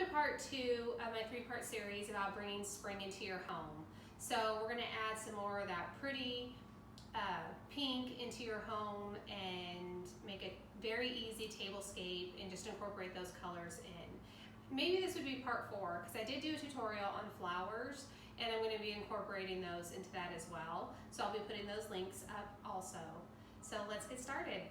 Welcome to part 2 of my 3-part series about bringing spring into your home. So we're going to add some more of that pretty pink into your home and make a very easy tablescape and just incorporate those colors in. Maybe this would be part 4 because I did do a tutorial on flowers and I'm going to be incorporating those into that as well. So I'll be putting those links up also. So let's get started.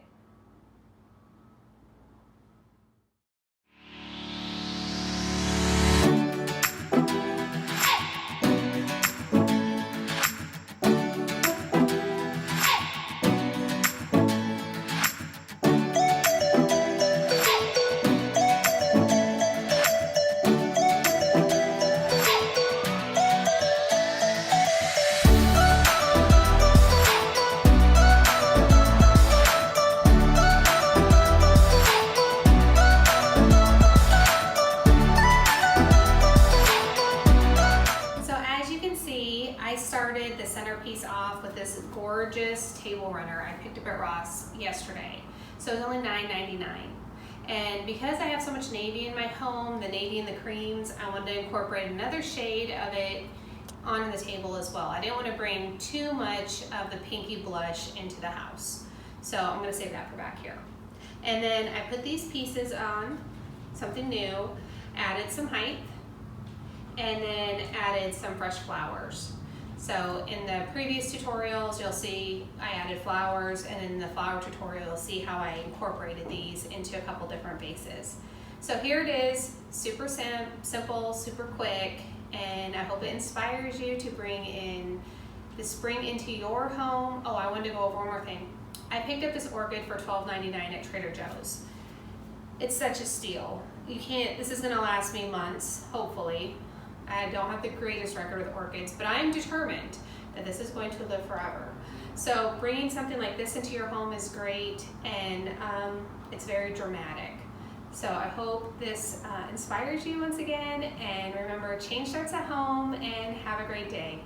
I started the centerpiece off with this gorgeous table runner I picked up at Ross yesterday. So it was only $9.99. And because I have so much navy in my home, the navy and the creams, I wanted to incorporate another shade of it onto the table as well. I didn't want to bring too much of the pinky blush into the house. So I'm going to save that for back here. And then I put these pieces on, something new, added some height, and then added some fresh flowers. So in the previous tutorials, you'll see I added flowers, and in the flower tutorial, you'll see how I incorporated these into a couple different vases. So here it is, super simple, super quick, and I hope it inspires you to bring in the spring into your home. Oh, I wanted to go over one more thing. I picked up this orchid for $12.99 at Trader Joe's. It's such a steal. This is gonna last me months, hopefully. I don't have the greatest record with orchids, but I'm determined that this is going to live forever. So bringing something like this into your home is great, and it's very dramatic. So I hope this inspires you once again, and remember, change starts at home, and have a great day.